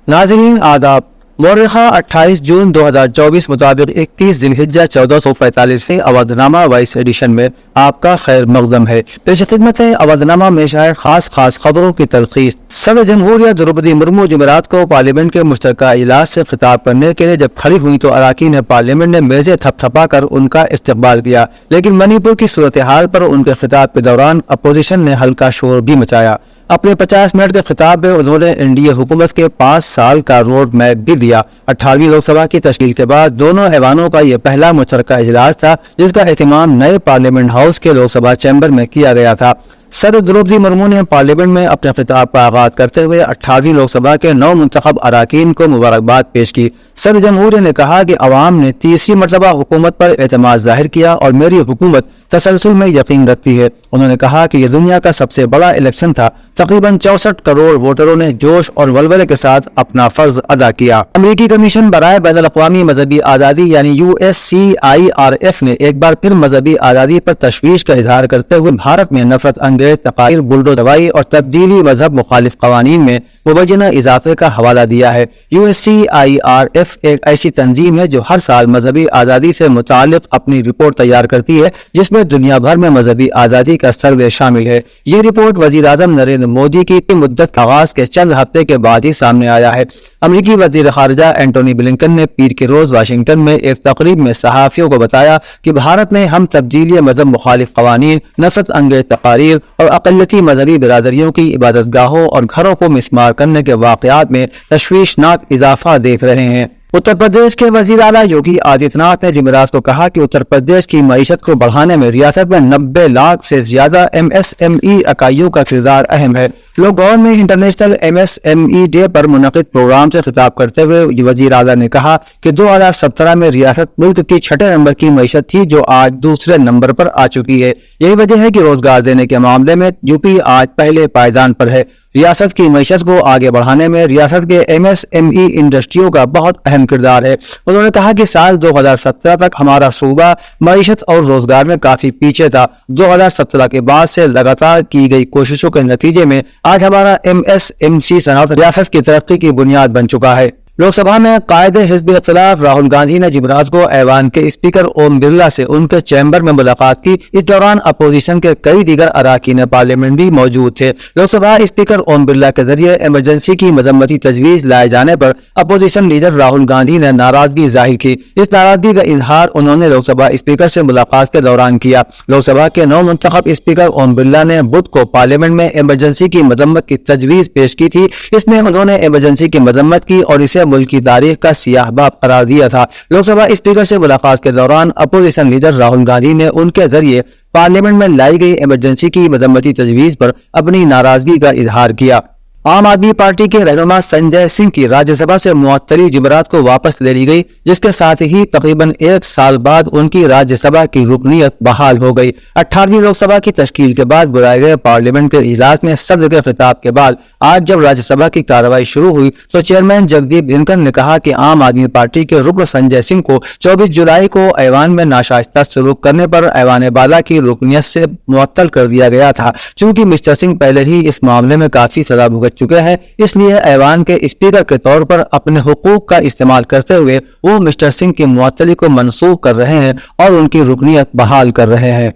नाज़रीन आदाब। मौरख़ा 28 जून 2024 मुताबिक 31 ज़िलहिज्जा 1445 अवधनामा वाइस एडिशन में आपका खैर मक़दम है। पेश खिदमत है अवधनामा में शायद खास खबरों की तलख़ीस। सदर जमहूरिया द्रौपदी मुर्मू जुमेरात को पार्लियामेंट के मुश्तरका इजलास से खिताब करने के लिए जब खड़ी हुई तो अरकान पार्लियामेंट ने मेज़ें थपथपा कर उनका इस्तकबाल किया, लेकिन मणिपुर की सूरत हाल पर उनके खिताब के दौरान अपोजिशन ने हल्का शोर भी मचाया। अपने 50 मिनट के खिताब में उन्होंने एनडीए हुकूमत के 5 साल का रोड मैप भी दिया। 18वीं लोकसभा की तश्कील के बाद दोनों ऐवानों का यह पहला मुश्तरका इजलास था जिसका एहतमाम नए पार्लियामेंट हाउस के लोकसभा चैम्बर में किया गया था। सदर द्रौपदी मुर्मू ने पार्लियामेंट में अपने खिताब का आगाज करते हुए 18वीं लोकसभा के नौ मुंतखब अरकान को मुबारकबाद पेश की। सदर जमहूरिया ने कहा कि अवाम ने तीसरी मरतबा हुकूमत पर एतमाद जाहिर किया और मेरी हुकूमत तसलसल में यकीन रखती है। उन्होंने कहा कि यह दुनिया का सबसे बड़ा इलेक्शन था। तकरीबन 64 करोड़ वोटरों ने जोश और वलवले के साथ अपना फर्ज अदा किया। अमेरिकी कमीशन बराए बैनुल अक़वामी मजहबी आज़ादी यानी USCIRF ने एक बार फिर मजहबी आज़ादी पर तशवीश का इजहार करते हुए भारत में नफरत अंगेज तकारीर, बुलडोज़रवाई और तब्दीली मजहब मुखालिफ कवानीन में मुबैना इजाफे का हवाला दिया है। USCIRF एक ऐसी तंजीम है जो हर साल मजहबी आज़ादी से मुताल्लिक़ अपनी रिपोर्ट तैयार करती है जिसमें दुनिया भर में मजहबी आज़ादी का सर्वे शामिल है। ये रिपोर्ट वज़ीर आज़म नरेंद्र मोदी की मुद्दत आगाज के चंद हफ्ते के बाद ही सामने आया है। अमेरिकी वज़ीर ख़ारिजा एंटोनी ब्लिंकन ने पीर के रोज वाशिंगटन में एक तकरीब में सहाफ़ियों को बताया कि भारत में हम तब्दीली मजहब मुखालिफ कवानीन, नफरत अंगेज तकारीर और अक़लियती मजहबी बिरादरियों की इबादत गाहों और घरों को मिस्मार करने के वाक़यात में तशवीशनाक इजाफा देख रहे हैं। उत्तर प्रदेश के वज़ीर आला योगी आदित्यनाथ ने जुमेरात को कहा कि उत्तर प्रदेश की मईशत को बढ़ाने में रियासत में 90 लाख से ज्यादा MSME इकाइयों का किरदार अहम है। लाहौर में इंटरनेशनल MSME डे पर मुनक़िद प्रोग्राम से खिताब करते हुए वज़ीर आला ने कहा कि 2017 में रियासत मुल्क की 6ठे नंबर की मईशत थी जो आज दूसरे नंबर पर आ चुकी है। यही वजह है कि रोजगार देने के मामले में यूपी आज पहले पायदान पर है। रियासत की मईशत को आगे बढ़ाने में रियासत के MSME इंडस्ट्रियों का बहुत अहम किरदार है। उन्होंने कहा कि साल 2017 तक हमारा सूबा मईशत और रोजगार में काफी पीछे था। 2017 के बाद से लगातार की गई कोशिशों के नतीजे में आज हमारा MSMC सनअत रियासत की तरक्की की बुनियाद बन चुका है। लोकसभा में कायदे हिज़्ब इख्तिलाफ राहुल गांधी ने जुमेरात को ऐवान के स्पीकर ओम बिरला से उनके चैम्बर में मुलाकात की। इस दौरान अपोजिशन के कई दीगर अरकान पार्लियामेंट भी मौजूद थे। लोकसभा स्पीकर ओम बिरला के जरिए इमरजेंसी की मजम्मती तजवीज़ लाए जाने पर अपोजिशन लीडर राहुल गांधी ने नाराजगी जाहिर की। इस नाराजगी का इजहार उन्होंने लोकसभा स्पीकर से मुलाकात के दौरान किया। लोकसभा के नौ मुंतखब स्पीकर ओम बिरला ने बुध को पार्लियामेंट में इमरजेंसी की मजम्मत की तजवीज़ पेश की थी। इसमें उन्होंने इमरजेंसी की मजम्मत की और इसे मुल्क की तारीख का सियाह बाब करार दिया था। लोकसभा स्पीकर से मुलाकात के दौरान अपोजिशन लीडर राहुल गांधी ने उनके जरिए पार्लियामेंट में लाई गई इमरजेंसी की मजम्मती तजवीज़ पर अपनी नाराजगी का इजहार किया। आम आदमी पार्टी के रहनुमा संजय सिंह की राज्यसभा से मुअत्तली जुमेरात को वापस ले ली गई, जिसके साथ ही तकरीबन 1 साल बाद उनकी राज्यसभा की रुकनीत बहाल हो गई। 18वीं लोकसभा की तश्कील के बाद बुलाए गए पार्लियामेंट के इजलास में सदर के खिताब के बाद आज जब राज्यसभा की कार्रवाई शुरू हुई तो चेयरमैन जगदीप धनखड़ ने कहा कि आम आदमी पार्टी के रुकन संजय सिंह को 24 जुलाई को ऐवान में नाशाइस्ता सलूक करने पर ऐवान बाला की रुकनीत से मुअत्तल कर दिया गया था। चूंकि मिस्टर सिंह पहले ही इस मामले में काफी सजा भुगत चुके हैं, इसलिए ऐवान के स्पीकर के तौर पर अपने हुकूक का इस्तेमाल करते हुए वो मिस्टर सिंह की मुअत्तली को मनसूख कर रहे हैं और उनकी रुकनीत बहाल कर रहे हैं।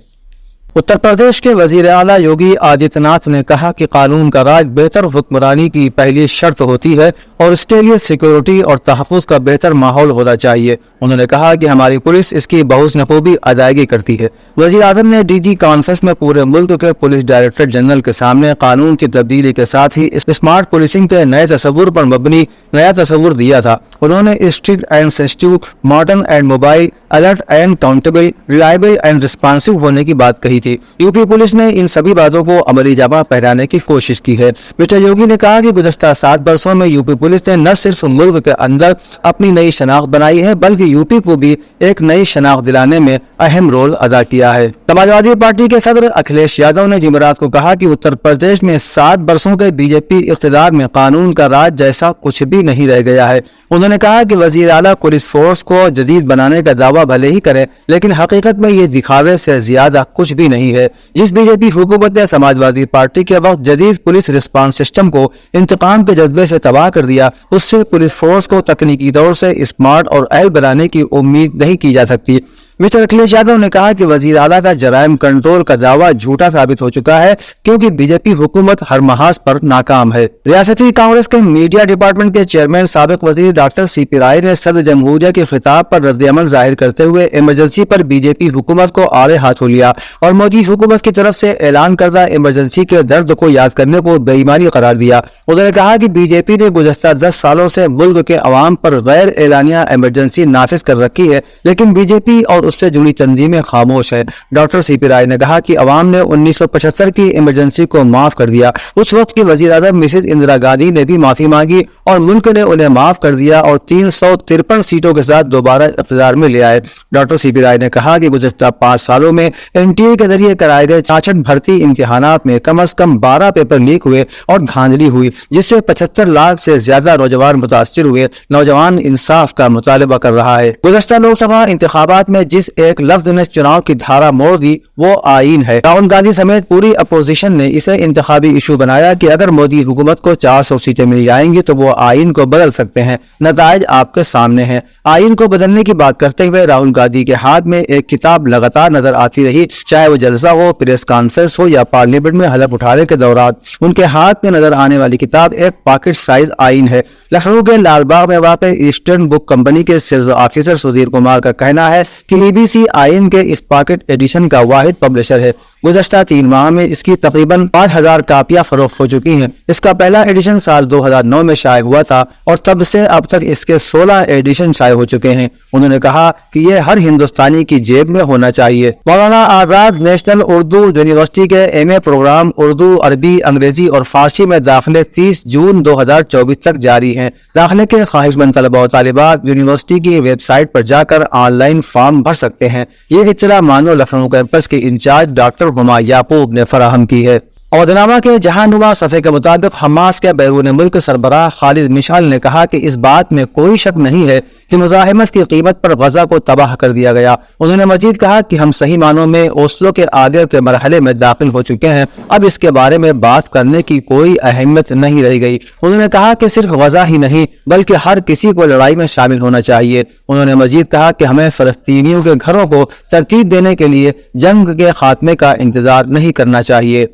उत्तर प्रदेश के वजीर आला योगी आदित्यनाथ ने कहा कि कानून का राज बेहतर हुक्मरानी की पहली शर्त होती है और इसके लिए सिक्योरिटी और तहफ़्फ़ुज़ का बेहतर माहौल होना चाहिए। उन्होंने कहा कि हमारी पुलिस इसकी बहुसनखूबी अदायगी करती है। वज़ीर आज़म ने DG कॉन्फ्रेंस में पूरे मुल्क के पुलिस डायरेक्टर जनरल के सामने कानून की तब्दीली के साथ ही स्मार्ट पुलिसिंग के नए तस्वुर पर मबनी नया तस्वुर दिया था। उन्होंने strict and sensitive, modern and mobile, alert and countable, reliable and responsive होने की बात कही थी। यूपी पुलिस ने इन सभी बातों को अमली जामा पहनाने की कोशिश की है। मिस्टर योगी ने कहा कि गुज़श्ता 7 वर्षों में यूपी पुलिस ने न सिर्फ मुल्क के अंदर अपनी नई शनाख्त बनाई है बल्कि यूपी को भी एक नई शनाख्त दिलाने में अहम रोल अदा किया है। समाजवादी पार्टी के सदर अखिलेश यादव ने जुमेरात को कहा कि उत्तर प्रदेश में 7 वर्षों के बीजेपी इख्तिदार में कानून का राज जैसा कुछ भी नहीं रह गया है। उन्होंने कहा कि वजीर आला पुलिस फोर्स को जदीद बनाने का दावा भले ही करे, लेकिन हकीकत में ये दिखावे से ज्यादा कुछ भी ضروری نہیں ہے۔ جس بی جے پی حکومت نے سماجوادی پارٹی کے وقت جدید پولیس رسپانس سسٹم کو انتقام کے جذبے سے تباہ کر دیا، اس سے پولیس فورس کو تکنیکی طور سے اسمارٹ اور اہل بنانے کی امید نہیں کی جا سکتی۔ مسٹر اکھلیش یادو نے کہا کہ وزیر اعلیٰ کا جرائم کنٹرول کا دعویٰ جھوٹا ثابت ہو چکا ہے، کیونکہ بی جے پی حکومت ہر محاذ پر ناکام ہے۔ ریاستی کانگریس کے میڈیا ڈپارٹمنٹ کے چیئرمین سابق وزیر ڈاکٹر سی پی رائے نے صدر جمہوریہ کے خطاب پر رد عمل ظاہر کرتے ہوئے ایمرجنسی پر بی جے پی حکومت کو آڑے ہاتھوں لیا اور مودی حکومت کی طرف سے اعلان کردہ ایمرجنسی کے درد کو یاد کرنے کو بے ایمانی قرار دیا۔ انہوں نے کہا کہ بی جے پی نے گزشتہ 10 سالوں سے ملک کے عوام پر غیر اعلانیہ ایمرجنسی نافذ کر رکھی ہے، لیکن بی جے پی اور اس سے جڑی تنظیمیں خاموش ہے۔ ڈاکٹر سی پی رائے نے کہا کہ عوام نے 1975 کی ایمرجنسی کو معاف کر دیا، اس وقت کی وزیر اعظم مسز اندرا گاندھی نے بھی معافی مانگی اور ملک نے انہیں معاف کر دیا اور 353 سیٹوں کے ساتھ دوبارہ اقتدار میں لے آئے۔ ڈاکٹر سی پی رائے نے کہا کہ گزشتہ 5 سالوں میں این ٹی اے کے ذریعے کرائے گئے 66 بھرتی امتحانات میں کم از کم 12 پیپر لیک ہوئے اور دھاندلی ہوئی، جس سے 75 لاکھ سے زیادہ نوجوان متاثر ہوئے۔ نوجوان انصاف کا مطالبہ کر رہا ہے۔ گزشتہ لوک سبھا انتخابات میں جس ایک لفظ نے چناؤ کی دھارا موڑ دی وہ آئین ہے۔ راہل گاندھی سمیت پوری اپوزیشن نے اسے انتخابی ایشو بنایا کہ اگر مودی حکومت کو 400 سیٹیں مل جائیں گی تو وہ آئین کو بدل سکتے ہیں۔ نتائج آپ کے سامنے ہیں۔ آئین کو بدلنے کی بات کرتے ہوئے راہل گاندھی کے ہاتھ میں ایک کتاب لگاتار نظر آتی رہی، چاہے وہ جلسہ ہو، پریس کانفرنس ہو یا پارلیمنٹ میں حلف اٹھانے کے دوران۔ ان کے ہاتھ میں نظر آنے والی کتاب ایک پاکٹ سائز آئین ہے۔ لکھنؤ کے لال باغ میں واقع ایسٹرن بک کمپنی کے سیلز آفیسر سدھیر کمار کا کہنا ہے کہ ای بی سی آئین کے اس پاکٹ ایڈیشن کا واحد پبلشر ہے۔ گزشتہ 3 ماہ میں اس کی تقریباً 5000 کاپیاں فروخت ہو چکی ہیں۔ اس کا پہلا ایڈیشن سال 2009 میں شائع ہوا تھا اور تب سے اب تک اس کے 16 ایڈیشن شائع ہو چکے ہیں۔ انہوں نے کہا کہ یہ ہر ہندوستانی کی جیب میں ہونا چاہیے۔ مولانا آزاد نیشنل اردو یونیورسٹی کے ایم اے پروگرام اردو، عربی، انگریزی اور فارسی میں داخلے 30 جون 2024 تک جاری ہیں۔ داخلے کے خواہش مند طلباء و طالبات یونیورسٹی کی ویب سائٹ پر جا کر آن لائن فارم بھر سکتے ہیں۔ یہ اطلاع مانو لکھنؤ کیمپس کے انچارج ڈاکٹر ہما یعقوب نے فراہم کی ہے۔ اودھنامہ کے جہاں صفحے کے مطابق حماس کے بیرون ملک سربراہ خالد مشعل نے کہا کہ اس بات میں کوئی شک نہیں ہے کہ مزاحمت کی قیمت پر غزہ کو تباہ کر دیا گیا۔ انہوں نے مزید کہا کہ ہم صحیح معنوں میں اوسلو کے آگے کے مرحلے میں داخل ہو چکے ہیں، اب اس کے بارے میں بات کرنے کی کوئی اہمیت نہیں رہ گئی۔ انہوں نے کہا کہ صرف غزہ ہی نہیں بلکہ ہر کسی کو لڑائی میں شامل ہونا چاہیے۔ انہوں نے مزید کہا کہ ہمیں فلسطینیوں کے گھروں کو ترتیب دینے کے لیے جنگ کے خاتمے کا انتظار نہیں کرنا چاہیے۔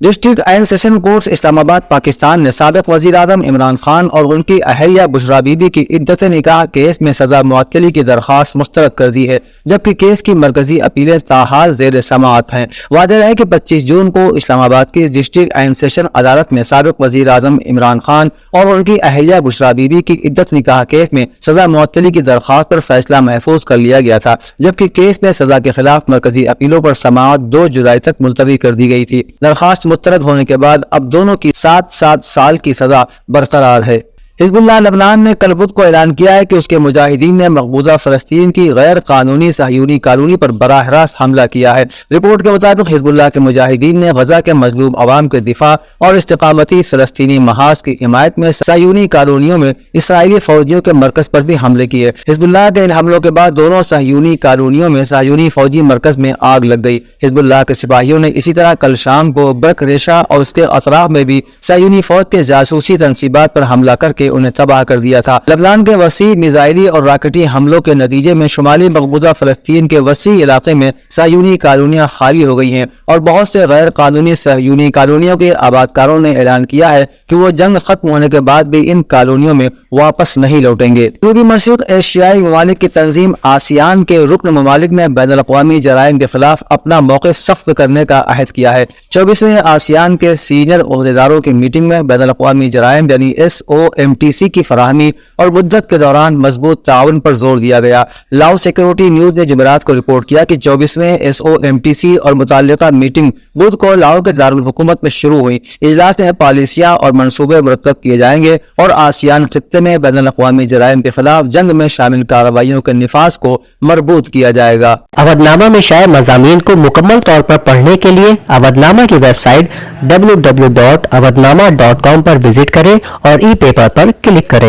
ڈسٹرکٹ اینڈ سیشن کورٹس اسلام آباد پاکستان نے سابق وزیر اعظم عمران خان اور ان کی اہلیہ بشرا بی بی کی عدت نکاح کیس میں سزا معطلی کی درخواست مسترد کر دی ہے، جبکہ کیس کی مرکزی اپیلیں تاحال زیر سماعت ہیں۔ واضح ہے کہ 25 جون کو اسلام آباد کی ڈسٹرکٹ اینڈ سیشن عدالت میں سابق وزیر اعظم عمران خان اور ان کی اہلیہ بشرا بی بی کی عدت نکاح کیس میں سزا معطلی کی درخواست پر فیصلہ محفوظ کر لیا گیا تھا، جبکہ کیس میں سزا کے خلاف مرکزی اپیلوں پر سماعت 2 جولائی تک ملتوی کر دی گئی تھی۔ درخواست مسترد ہونے کے بعد اب دونوں کی 7 سال کی سزا برقرار ہے۔ حزب اللہ لبنان نے کل بدھ کو اعلان کیا ہے کہ اس کے مجاہدین نے مقبوضہ فلسطین کی غیر قانونی صہیونی کالونی پر براہ راست حملہ کیا ہے۔ رپورٹ کے مطابق حزب اللہ کے مجاہدین نے غزہ کے مظلوم عوام کے دفاع اور استقامتی فلسطینی محاذ کی حمایت میں صہیونی کالونیوں میں اسرائیلی فوجیوں کے مرکز پر بھی حملے کیے۔ حزب اللہ کے ان حملوں کے بعد دونوں صہیونی کالونیوں میں صہیونی فوجی مرکز میں آگ لگ گئی۔ حزب اللہ کے سپاہیوں نے اسی طرح کل شام کو برک ریشہ اور اس کے اطراف میں بھی صہیونی فوج کے جاسوسی تنصیبات پر حملہ کر کے انہیں تباہ کر دیا تھا۔ لبنان کے وسیع میزائلی اور راکٹی حملوں کے نتیجے میں شمالی مقبوضہ فلسطین کے وسیع علاقے میں صہیونی کالونیاں خالی ہو گئی ہیں اور بہت سے غیر قانونی صہیونی کالونیوں کے آبادکاروں نے اعلان کیا ہے کہ وہ جنگ ختم ہونے کے بعد بھی ان کالونیوں میں واپس نہیں لوٹیں گے۔ جنوبی مشرق ایشیائی ممالک کی تنظیم آسیان کے رکن ممالک نے بین الاقوامی جرائم کے خلاف اپنا موقف سخت کرنے کا عہد کیا ہے۔ 24ویں آسیان کے سینئر عہدیداروں کی میٹنگ میں بین الاقوامی جرائم یعنی SOMTC کی فراہمی اور مدت کے دوران مضبوط تعاون پر زور دیا گیا۔ لاؤ سیکورٹی نیوز نے جمعرات کو رپورٹ کیا کہ 24ویں SOMTC اور متعلقہ میٹنگ بدھ کو لاؤ کے دارالحکومت میں شروع ہوئی۔ اجلاس میں پالیسیاں اور منصوبے مرتب کیے جائیں گے اور آسیان خطے میں بین الاقوامی جرائم کے خلاف جنگ میں شامل کارروائیوں کے نفاذ کو مربوط کیا جائے گا۔ اودھ نامہ میں شائع مضامین کو مکمل طور پر پڑھنے کے لیے اودھ نامہ کی ویب سائٹ www.awadhnama.com پر وزٹ کریں اور ای پیپر پر کلک کریں۔